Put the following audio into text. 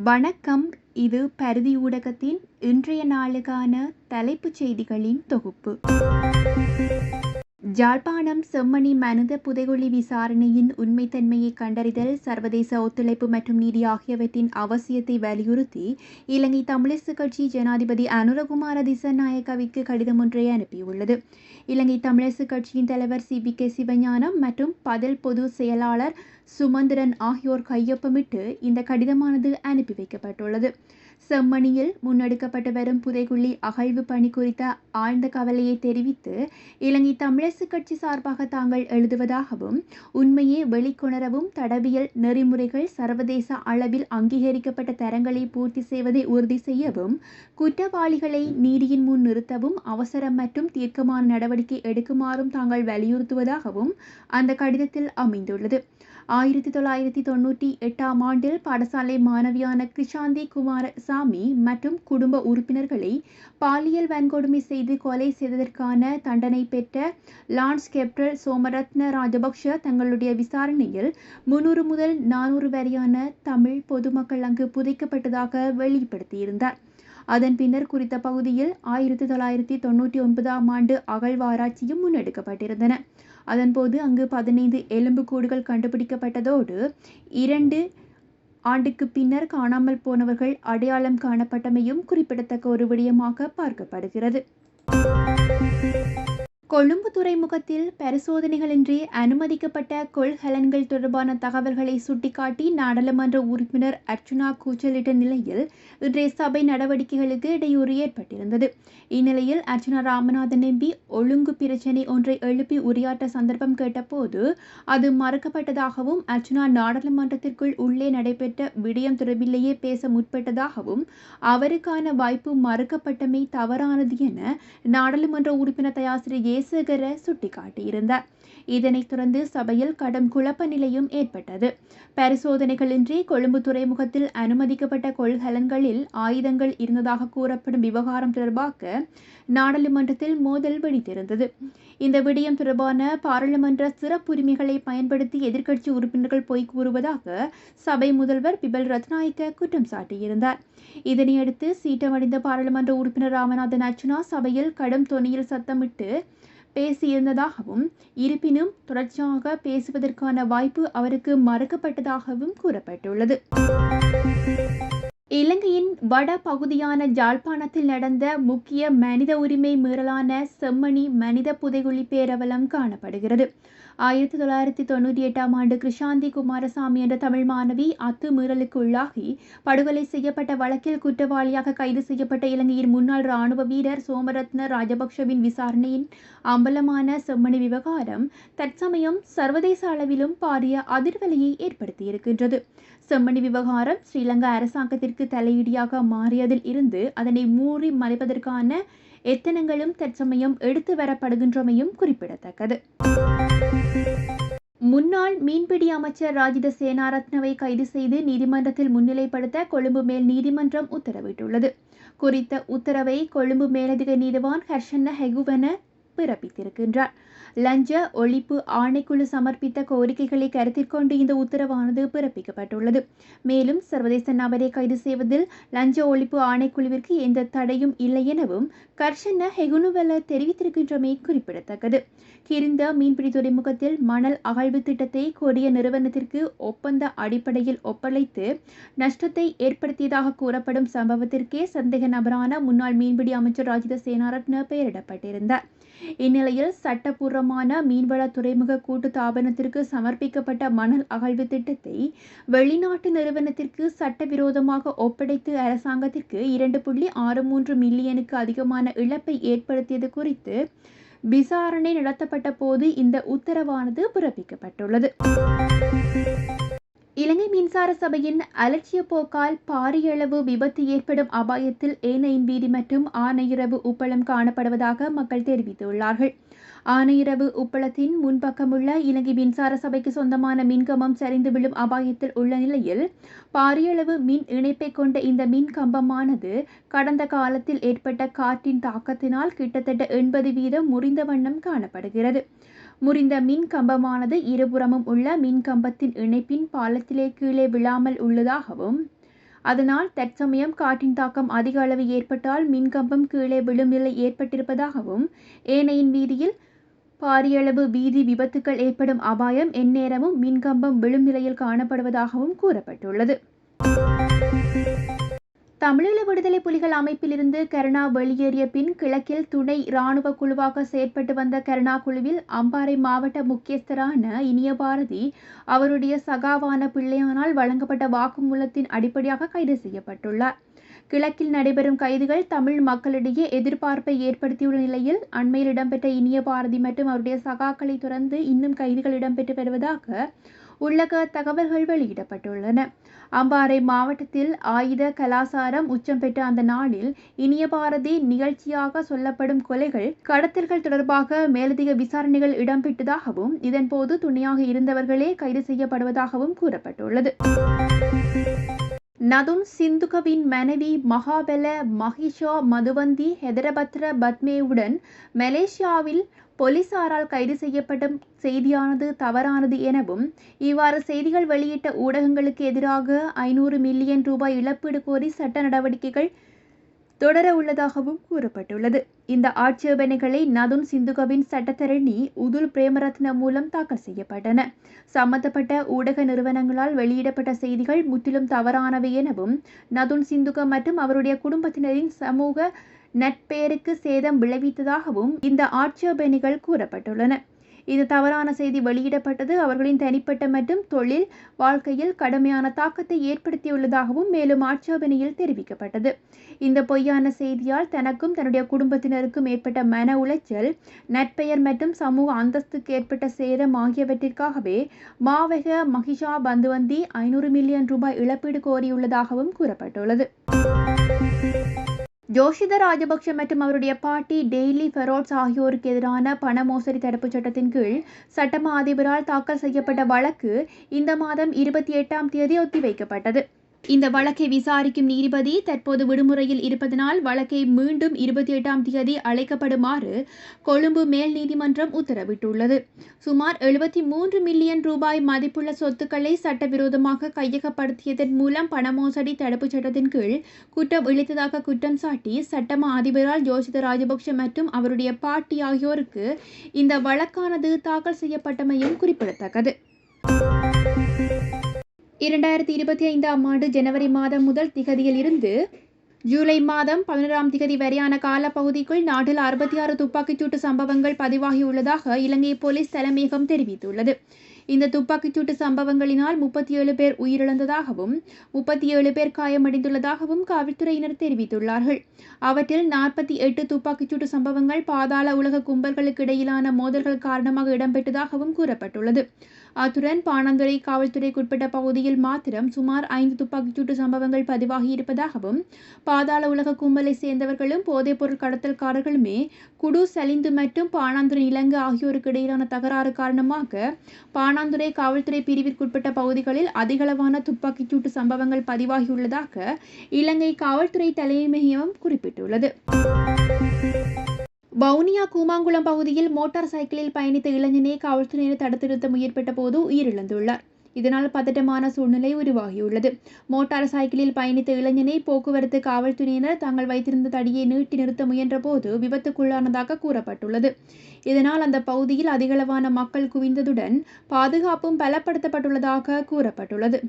வணக்கம். இது பரிதி ஊடகத்தின் இன்றைய நாளுக்கான தலைப்புச் செய்திகளின் தொகுப்பு. யாழ்ப்பாணம் செம்மணி மனித புதைகுழி விசாரணையின் உண்மைத்தன்மையை கண்டறிதல், சர்வதேச ஒத்துழைப்பு மற்றும் நீதி ஆகியவற்றின் அவசியத்தை வலியுறுத்தி இலங்கை தமிழரசுக் கட்சி ஜனாதிபதி அனுரகுமார திசாநாயக்கவிற்கு கடிதம் ஒன்றை அனுப்பியுள்ளது. இலங்கை தமிழரசுக் கட்சியின் தலைவர் CPK சிவஞானம் மற்றும் பதில் பொது செயலாளர் சுமந்திரன் ஆகியோர் கையொப்பமிட்டு இந்த கடிதமானது அனுப்பி வைக்கப்பட்டுள்ளது. செம்மணியில் முன்னெடுக்கப்பட்டு வரும் புதைகுழி அகழ்வு பணி குறித்த ஆழ்ந்த கவலையை தெரிவித்து இலங்கை தமிழரசுக் கட்சி சார்பாக தாங்கள் எழுதுவதாகவும், உண்மையை வெளிக்கொணரவும், தடவியல் நெறிமுறைகள் சர்வதேச அளவில் அங்கீகரிக்கப்பட்ட தரங்களை பூர்த்தி செய்வதை உறுதி செய்யவும், குற்றவாளிகளை நீதியின் முன் நிறுத்தவும் அவசர மற்றும் தீர்க்கமான நடவடிக்கை எடுக்குமாறும் தாங்கள் வலியுறுத்துவதாகவும் அந்த கடிதத்தில் அமைந்துள்ளது. 1998ஆம் ஆண்டில் பாடசாலை மாணவியான கிருஷாந்தி குமாரசாமி மற்றும் குடும்ப உறுப்பினர்களை பாலியல் வன்கொடுமை செய்து கொலை செய்ததற்கான தண்டனை பெற்ற லான்ஸ் கேப்ரல் சோமரத்ன ராஜபக்ஷ தங்களுடைய விசாரணையில் 300 முதல் 400 வரையான தமிழ் பொதுமக்கள் அங்கு புதைக்கப்பட்டதாக வெளிப்படுத்தியிருந்தார். அதன் பின்னர் குறித்த பகுதியில் 1999ஆம் ஆண்டு அகழ்வாராய்ச்சியும் முன்னெடுக்கப்பட்டிருந்தன. அதன்போது அங்கு 15 எலும்புக்கூடுகள் கண்டுபிடிக்கப்பட்டதோடு 2 ஆண்டுக்கு பின்னர் காணாமல் போனவர்கள் அடையாளம் காணப்பட்டமையும் குறிப்பிடத்தக்க ஒரு விடயமாக பார்க்கப்படுகிறது. கொழும்பு துறைமுகத்தில் பரிசோதனைகளின்றி அனுமதிக்கப்பட்ட கொள்கலன்கள் தொடர்பான தகவல்களை சுட்டிக்காட்டி நாடாளுமன்ற உறுப்பினர் அர்ச்சுனா கூச்சலிட்ட நிலையில் இன்றைய சபை நடவடிக்கைகளுக்கு இடையூறு ஏற்பட்டிருந்தது. இந்நிலையில் அர்ச்சுனா ராமநாதன் MP ஒழுங்கு பிரச்சினை ஒன்றை எழுப்பி உரையாற்ற சந்தர்ப்பம் கேட்டபோது அது மறுக்கப்பட்டதாகவும், அர்ச்சுனா நாடாளுமன்றத்திற்குள் உள்ளே நடைபெற்ற விடயம் தொடர்பிலேயே பேச முற்பட்டதாகவும், அவருக்கான வாய்ப்பு மறுக்கப்பட்டமை தவறானது என நாடாளுமன்ற உறுப்பினர் தயாசிரி சேகர சுட்டிக்காட்டியிருந்தார். இதனைத் தொடர்ந்து சபையில் கடும் குழப்ப நிலையும் ஏற்பட்டது. பரிசோதனைகளின்றி கொழும்பு துறைமுகத்தில் அனுமதிக்கப்பட்ட கொள்கலன்களில் ஆயுதங்கள் இருந்ததாக கூறப்படும் விவகாரம் தொடர்பாக நாடாளுமன்றத்தில் மோதல் வெடித்திருந்தது. இந்த விடயம் தொடர்பான பாராளுமன்ற சிறப்புரிமைகளை பயன்படுத்தி எதிர்க்கட்சி உறுப்பினர்கள் பொய் கூறுவதாக சபை முதல்வர் பிபல் ரத்நாயக்க குற்றம் சாட்டியிருந்தார். இதனையடுத்து சீட்டமடைந்த பாராளுமன்ற உறுப்பினர் ராமநாதன் அர்ச்சுனா சபையில் கடும் தொனியில் சத்தமிட்டு பேசியிருந்ததாகவும், இருப்பினும் தொடர்ச்சியாக பேசுவதற்கான வாய்ப்பு அவருக்கு மறுக்கப்பட்டதாகவும் கூறப்பட்டுள்ளது. இலங்கையின் வட பகுதியான யாழ்ப்பாணத்தில் நடந்த முக்கிய மனித உரிமை மீறலான செம்மணி மனித புதைகுழி பேரவலம் காணப்படுகிறது. 1998ஆம் ஆண்டு கிருஷாந்தி குமாரசாமி என்ற தமிழ் மாணவி அத்துமீறலுக்கு உள்ளாகி படுகொலை செய்யப்பட்ட வழக்கில் குற்றவாளியாக கைது செய்யப்பட்ட இலங்கையின் முன்னாள் இராணுவ வீரர் சோமரத்ன ராஜபக்ஷவின் விசாரணையின் அம்பலமான செம்மணி விவகாரம் தற்சமயம் சர்வதேச அளவிலும் பாரிய அதிர்வலையை ஏற்படுத்தியிருக்கின்றது. செம்மணி விவகாரம் ஸ்ரீலங்கா அரசாங்கத்திற்கு தலையீடியாக மாறியதில் இருந்து அதனை மூடி மறைப்பதற்கான எத்தனங்களும் தற்சமயம் எடுத்து வரப்படுகின்றமையும் குறிப்பிடத்தக்கது. முன்னாள் மீன்பிடி அமைச்சர் ராஜித சேனாரத்னவை கைது செய்து நீதிமன்றத்தில் முன்னிலைப்படுத்த கொழும்பு மேல் நீதிமன்றம் உத்தரவிட்டுள்ளது. குறித்த உத்தரவை கொழும்பு மேலதிக நீதிவான் ஹர்ஷன்ன ஹெகுவன பிறப்பித்திருக்கின்றார். லஞ்ச ஒழிப்பு ஆணைக்குழு சமர்ப்பித்த கோரிக்கைகளை கருத்தில் கொண்டு இந்த உத்தரவானது பிறப்பிக்கப்பட்டுள்ளது. மேலும் சர்வதேச நபரை கைது செய்வதில் லஞ்ச ஒழிப்பு ஆணைக்குழுவிற்கு எந்த தடையும் இல்லை எனவும் கர்ஷன்ன ஹெகுனுவல தெரிவித்திருக்கின்றமை குறிப்பிடத்தக்கது. கிரிந்த மீன்பிடி துறைமுகத்தில் மணல் அகழ்வு திட்டத்தை கொரிய நிறுவனத்திற்கு ஒப்பந்த அடிப்படையில் ஒப்படைத்து நஷ்டத்தை ஏற்படுத்தியதாக கூறப்படும் சம்பவத்திற்கே சந்தேக நபரான முன்னாள் மீன்பிடி அமைச்சர் ராஜித சேனாரத்ன பெயரிடப்பட்டிருந்தார். இந்நிலையில் சட்டப்பூர்வமான மீன்வள துறைமுக கூட்டு தாபனத்திற்கு சமர்ப்பிக்கப்பட்ட மணல் அகழ்வு திட்டத்தை வெளிநாட்டு நிறுவனத்திற்கு சட்டவிரோதமாக ஒப்படைத்து அரசாங்கத்திற்கு 2.63 மில்லியனுக்கு அதிகமான இழப்பை ஏற்படுத்தியது குறித்து விசாரணை நடத்தப்பட்ட போது இந்த உத்தரவானது பிறப்பிக்கப்பட்டுள்ளது. இலங்கை மின்சார சபையின் அலட்சிய போக்கால் பாரிய அளவு விபத்து ஏற்படும் அபாயத்தில் ஏனையின் வீதி மற்றும் ஆனையிரவு உப்பளம் காணப்படுவதாக மக்கள் தெரிவித்துள்ளார்கள். ஆனையிரவு உப்பளத்தின் முன்பக்கமுள்ள இலங்கை மின்சார சபைக்கு சொந்தமான மின்கம்பம் சரிந்து விழும் அபாயத்தில் உள்ள நிலையில் பாரியளவு மின் இணைப்பை கொண்ட இந்த மின் கம்பமானது கடந்த காலத்தில் ஏற்பட்ட காற்றின் தாக்கத்தினால் கிட்டத்தட்ட 80% முறிந்த வண்ணம் காணப்படுகிறது. முறிந்த மின் கம்பமானது இருபுறமும் உள்ள மின் கம்பத்தின் இணைப்பின் பாலத்திலே கீழே விழாமல் உள்ளதாகவும் அதனால் தற்சமயம் காற்றின் தாக்கம் அதிக அளவு ஏற்பட்டால் மின்கம்பம் கீழே விழும் நிலை ஏற்பட்டிருப்பதாகவும் ஏனையின் வீதியில் பாரியளவு வீதி விபத்துக்கள் ஏற்படும் அபாயம் எந்நேரமும் மின்கம்பம் விழும் நிலையில் காணப்படுவதாகவும் கூறப்பட்டுள்ளது. தமிழீழ விடுதலை புலிகள் அமைப்பிலிருந்து கருணா வெளியேறிய பின் கிழக்கில் துணை இராணுவ குழுவாக செயற்பட்டு வந்த கருணா குழுவில் அம்பாறை மாவட்ட முக்கியஸ்தரான இனியபாரதி அவருடைய சகாவான பிள்ளையானால் வழங்கப்பட்ட வாக்குமூலத்தின் அடிப்படையாக கைது செய்யப்பட்டுள்ளார். கிழக்கில் நடைபெறும் கைதுகள் தமிழ் மக்களிடையே எதிர்பார்ப்பை ஏற்படுத்தியுள்ள நிலையில் அண்மையில் இடம்பெற்ற இனியபாரதி மற்றும் அவருடைய சகாக்களை தொடர்ந்து இன்னும் கைதுகள் இடம்பெற்று வருவதாக உள்ளக தகவல்கள் வெளியிடப்பட்டுள்ளன. அம்பாறை மாவட்டத்தில் ஆயுத கலாசாரம் உச்சம் பெற்ற அந்த நாளில் இனியபாரதி நிகழ்ச்சியாக சொல்லப்படும் கொலைகள் கடத்தல்கள் தொடர்பாக மேலதிக விசாரணைகள் இடம்பெற்றதாகவும் இதன்போது துணையாக இருந்தவர்களே கைது செய்யப்படுவதாகவும் கூறப்பட்டுள்ளது. நதுன் சிந்துகவின் மனைவி மகாபல மஹிஷா மதுவந்தி ஹெதரபத்ர பத்மேவுடன் மலேசியாவில் போலீசாரால் கைது செய்யப்பட்ட செய்தியானது தவறானது எனவும் இவ்வாறு செய்திகள் வெளியிட்ட ஊடகங்களுக்கு எதிராக 500 மில்லியன் ரூபாய் இழப்பீடு கோரி சட்ட நடவடிக்கைகள் தொடர உள்ளதாகவும் கூறப்பட்டுள்ளது. இந்த ஆட்சேபனைகளை நதுன் சிந்துகவின் சட்டத்தரணி உதுல் பிரேமரத்ன மூலம் தாக்கல் செய்யப்பட்டன. சம்பந்தப்பட்ட ஊடக நிறுவனங்களால் வெளியிடப்பட்ட செய்திகள் முற்றிலும் தவறானவை எனவும் நதுன் சிந்துக மற்றும் அவருடைய குடும்பத்தினரின் சமூக நட்பெயருக்கு சேதம் விளைவித்ததாகவும் இந்த ஆட்சேபனைகள் கூறப்பட்டுள்ளன. இந்த தவறான செய்தி வெளியிடப்பட்டது அவர்களின் தனிப்பட்ட மற்றும் தொழில் வாழ்க்கையில் கடுமையான தாக்கத்தை ஏற்படுத்தியுள்ளதாகவும் மேலும் ஆட்சேபனையில் தெரிவிக்கப்பட்டது. இந்த பொய்யான செய்தியால் தனக்கும் தன்னுடைய குடும்பத்தினருக்கும் ஏற்பட்ட மன உளைச்சல், நட்பெயர் மற்றும் சமூக அந்தஸ்துக்கு ஏற்பட்ட சேதம் ஆகியவற்றிற்காகவே மாவெக மஹிஷா பந்துவந்தி 500 மில்லியன் ரூபாய் இழப்பீடு கோரியுள்ளதாகவும் கூறப்பட்டுள்ளது. ஜோஷித ராஜபக்ஷ மற்றும் அவருடைய பாட்டி டெய்லி ஃபெரோட்ஸ் ஆகியோருக்கு எதிரான பண மோசடி தடுப்புச் சட்டத்தின் கீழ் சட்டமா அதிபரால் தாக்கல் செய்யப்பட்ட வழக்கு இந்த மாதம் 28ஆம் தேதி ஒத்திவைக்கப்பட்டது. இந்த வழக்கை விசாரிக்கும் நீதிபதி தற்போது விடுமுறையில் இருப்பதனால் வழக்கை மீண்டும் 28ஆம் தேதி அழைக்கப்படுமாறு கொழும்பு மேல் நீதிமன்றம் உத்தரவிட்டுள்ளது. சுமார் 73 மில்லியன் ரூபாய் மதிப்புள்ள சொத்துக்களை சட்டவிரோதமாக கையகப்படுத்தியதன் மூலம் பண மோசடி தடுப்புச் சட்டத்தின் கீழ் குற்றம் இழைத்ததாக குற்றம் சாட்டி சட்டமா அதிபரால் ஜோஷித ராஜபக்ஷ மற்றும் அவருடைய பாட்டி ஆகியோருக்கு இந்த வழக்கானது தாக்கல் செய்யப்பட்டமையும் குறிப்பிடத்தக்கது. 2025ஆம் ஆண்டு ஜனவரி மாதம் முதல் திகதியில் இருந்து ஜூலை மாதம் 11ஆம் திகதி வரையான காலப்பகுதிக்குள் நாட்டில் 66 துப்பாக்கிச்சூட்டு சம்பவங்கள் பதிவாகியுள்ளதாக இலங்கை போலீஸ் தலைமையகம் தெரிவித்துள்ளது. இந்த துப்பாக்கிச்சூட்டு சம்பவங்களினால் 37 பேர் உயிரிழந்ததாகவும் 37 பேர் காயமடைந்துள்ளதாகவும் காவல்துறையினர் தெரிவித்துள்ளார்கள். அவற்றில் 48 துப்பாக்கிச்சூட்டு சம்பவங்கள் பாதாள உலக கும்பல்களுக்கு இடையிலான மோதல்கள் காரணமாக இடம்பெற்றதாகவும் கூறப்பட்டுள்ளது. அத்துடன் பாணந்துறை காவல்துறைக்குட்பட்ட பகுதியில் மாத்திரம் சுமார் 5 துப்பாக்கிச்சூட்டு சம்பவங்கள் பதிவாகியிருப்பதாகவும் பாதாள உலக கும்பலை சேர்ந்தவர்களும் போதைப்பொருள் கடத்தல்காரர்களுமே குடு சலிந்து மற்றும் பாணந்துறை இலங்கை ஆகியோருக்கு இடையிலான தகராறு காரணமாக பாணந்துறை காவல்துறை பிரிவிற்குட்பட்ட பகுதிகளில் அதிகளவான துப்பாக்கிச்சூட்டு சம்பவங்கள் பதிவாகியுள்ளதாக இலங்கை காவல்துறை தலைமையகம் குறிப்பிட்டுள்ளது. வவுனியா கூமாங்குளம் பகுதியில் மோட்டார் சைக்கிளில் பயணித்த இளைஞனை காவல்துறையினர் தடுத்து நிறுத்த முயற்பட்ட போது உயிரிழந்துள்ளார். இதனால் பதட்டமான சூழ்நிலை உருவாகியுள்ளது. மோட்டார் சைக்கிளில் பயணித்த இளைஞனை போக்குவரத்து காவல்துறையினர் தாங்கள் வைத்திருந்த தடியை நீட்டி நிறுத்த முயன்ற போது விபத்துக்குள்ளானதாக கூறப்பட்டுள்ளது. இதனால் அந்த பகுதியில் அதிகளவான மக்கள் குவிந்ததுடன் பாதுகாப்பும் பலப்படுத்தப்பட்டுள்ளதாக கூறப்பட்டுள்ளது.